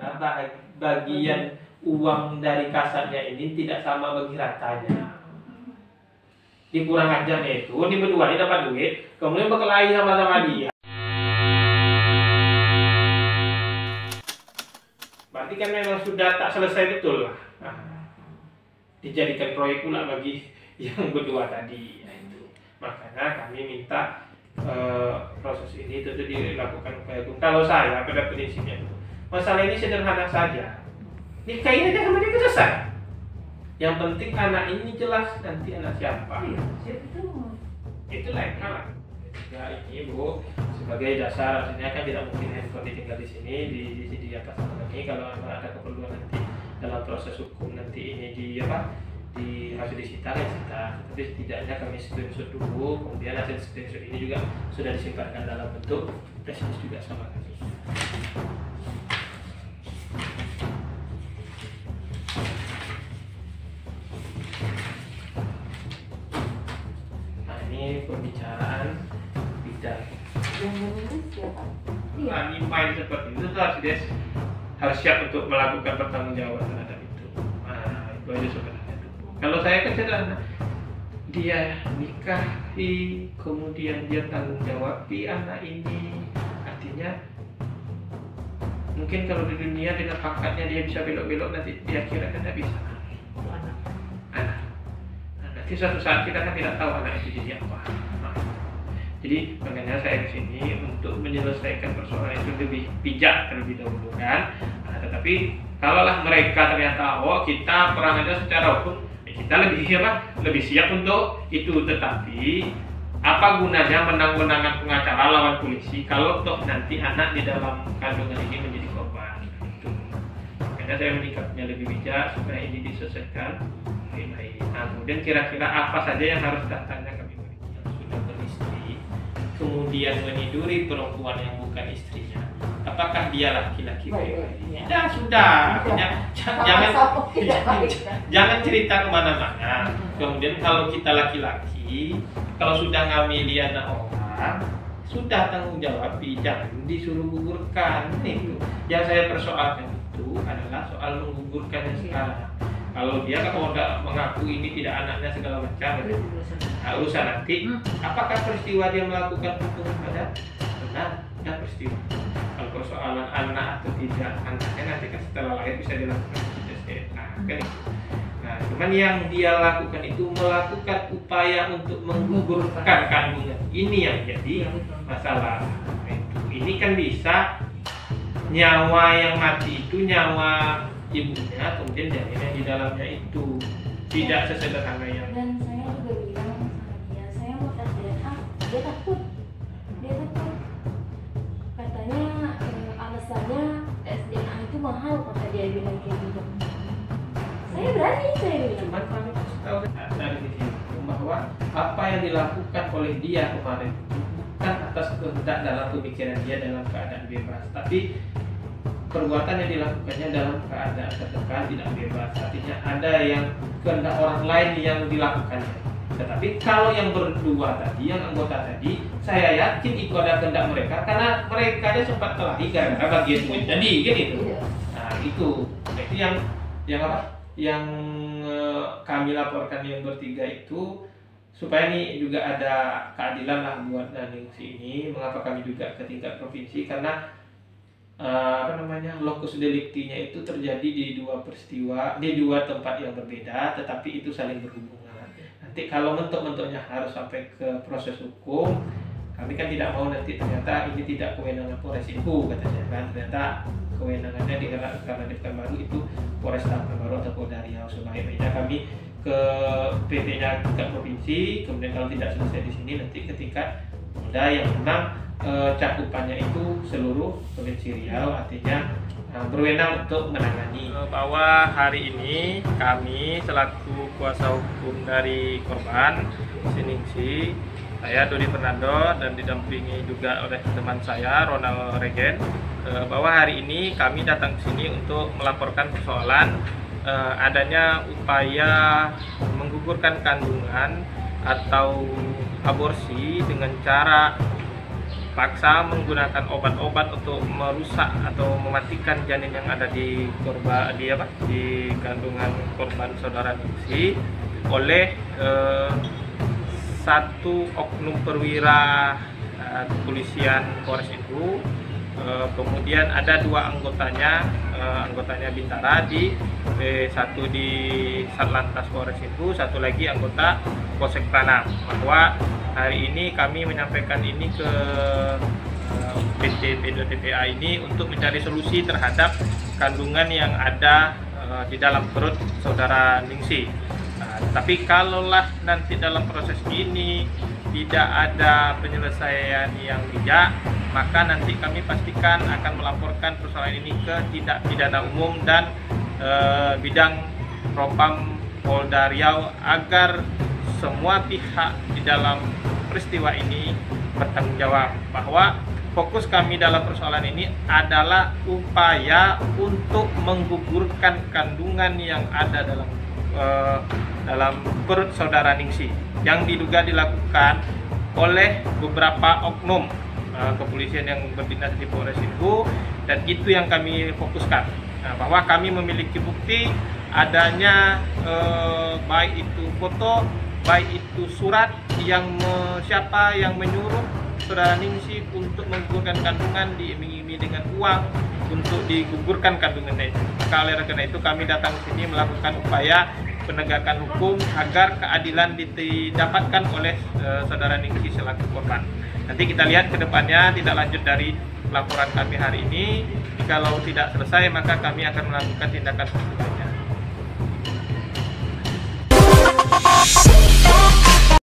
ternyata bagian uang dari kasarnya ini tidak sama bagi ratanya. Di kurang ajarnya itu, di berdua ini dapat duit, kemudian berkelahi sama dia. Berarti kan memang sudah tak selesai betul lah. Dijadikan proyek pula bagi yang berdua tadi. Nah, itu. Makanya kami minta proses ini tentu dilakukan upaya hukum. Kalau saya pada prinsipnya itu, masalah ini sederhana saja. Nikahin aja sama dia selesai. Yang penting anak ini jelas nanti anak siapa. Itu lain hal. Ya ini Bu, sebagai dasar artinya kan tidak mungkin handphone ditinggal di sini di atas tangan ini. Kalau ada keperluan nanti dalam proses hukum nanti ini harus disita kan disita. Tapi setidaknya kami screenshot dulu, kemudian hasil screenshot ini juga sudah disimpankan dalam bentuk presnis juga sama kami. Nah ini pembicaraan bidang. Ini main seperti itu harus siap untuk melakukan pertanggungjawaban terhadap itu. Nah itu aja sebenarnya. Kalau saya kan sederhana, dia nikahi, kemudian dia tanggung jawab di anak ini, artinya mungkin kalau di dunia dengan pangkatnya dia bisa belok-belok, nanti dia kira kan tidak bisa. Anak. Nanti suatu saat kita kan tidak tahu anak itu jadi apa. Jadi makanya saya kesini untuk menyelesaikan persoalan itu lebih bijak terlebih dahulu kan. Tetapi kalaulah mereka ternyata kita perang aja secara hukum, kita lebih siap untuk itu. Tetapi apa gunanya menang-menangan pengacara lawan polisi kalau toh nanti anak di dalam kandungan ini menjadi korban. Itu. Makanya saya menyikapnya lebih bijak supaya ini diselesaikan lebih baik. Nah, kemudian kira-kira apa saja yang harus datangnya kami beri yang sudah beristri, kemudian meniduri perempuan yang bukan istrinya. Apakah dia laki-laki? Ya sudah, artinya jangan cerita kemana-mana. Kemudian kalau kita laki-laki, kalau sudah ngambil dia anak orang, sudah tanggung jawab, jangan disuruh gugurkan. Itu yang saya persoalkan itu adalah soal menggugurkannya sekarang. Kalau dia kalau udah mengaku ini tidak anaknya segala macam, urusan nanti. Apakah peristiwa dia melakukan hubungan pada benar dan peristiwa? Kalau persoalan anak atau tidak anaknya nanti kan setelah lahir bisa dilakukan tes DNA kan itu. Nah, cuman yang dia lakukan itu melakukan upaya untuk menggugurkan kandungan. Ini yang jadi masalah. Ini kan bisa nyawa yang mati itu nyawa ibunya, kemudian janinnya di dalamnya itu tidak sesederhana yang. Dan saya juga bilang sama dia, saya mau tes DNA, dia takut. Katanya alasannya tes DNA itu mahal, kata dia bilang kayak gitu. Saya berani, saya bilang. Cuman kami harus tahu dari sisi bahwa apa yang dilakukan oleh dia kemarin bukan atas kehendak dalam pemikiran dia dalam keadaan bebas, tapi perbuatan yang dilakukannya dalam keadaan tertekan tidak bebas. Artinya ada yang kehendak orang lain yang dilakukannya. Tetapi kalau yang berdua tadi, yang anggota tadi, saya yakin itu ada kehendak mereka karena mereka aja sempat kelahi gara-gara bagian duit tadi, kan itu. Nah itu yang apa? Yang kami laporkan yang bertiga itu supaya ini juga ada keadilan lah buat Ningsi ini. Mengapa kami juga ke tingkat provinsi? Karena lokus deliktinya itu terjadi di dua peristiwa, di dua tempat yang berbeda, tetapi itu saling berhubungan. Nanti kalau mentok-mentoknya harus sampai ke proses hukum, kami kan tidak mau nanti ternyata ini tidak kewenangan Polres Ibu katanya kan, ternyata kewenangannya di Pekanbaru itu Polres Pekanbaru atau Polda Riau. Sebaiknya kami ke PP-nya tingkat provinsi, kemudian kalau tidak selesai di sini nanti ke tingkat Polda yang memang cakupannya itu seluruh provinsi Riau, artinya berwenang untuk menangani. Bahwa hari ini kami selaku kuasa hukum dari korban Ningsi, saya Dodi Fernando dan didampingi juga oleh teman saya Ronald Regen, bahwa hari ini kami datang ke sini untuk melaporkan persoalan adanya upaya menggugurkan kandungan atau aborsi dengan cara paksa menggunakan obat-obat untuk merusak atau mematikan janin yang ada di di kandungan korban saudara Ningsih oleh satu oknum perwira kepolisian Polres itu. Kemudian ada dua anggotanya Bintara satu di Satlantas Polres itu, satu lagi anggota Polsek Pranam, bahwa hari ini kami menyampaikan ini ke PT P2TPA ini untuk mencari solusi terhadap kandungan yang ada di dalam perut saudara Ningsih. Tapi kalaulah nanti dalam proses ini tidak ada penyelesaian yang bijak, maka nanti kami pastikan akan melaporkan persoalan ini ke Tindak Pidana Umum dan bidang Propam Polda Riau agar semua pihak di dalam peristiwa ini bertanggung jawab, bahwa fokus kami dalam persoalan ini adalah upaya untuk menggugurkan kandungan yang ada dalam perut saudara Ningsih yang diduga dilakukan oleh beberapa oknum kepolisian yang berdinas di Polres itu, dan itu yang kami fokuskan. Bahwa kami memiliki bukti adanya baik itu foto, baik itu surat siapa yang menyuruh saudara Ningsih untuk menggugurkan kandungan, diiming-imingi dengan uang untuk digugurkan kandungannya. Maka oleh karena itu kami datang ke sini melakukan upaya penegakan hukum agar keadilan didapatkan oleh saudara Ningsih selaku korban. Nanti kita lihat ke depannya tidak lanjut dari laporan kami hari ini. Kalau tidak selesai maka kami akan melakukan tindakan selanjutnya.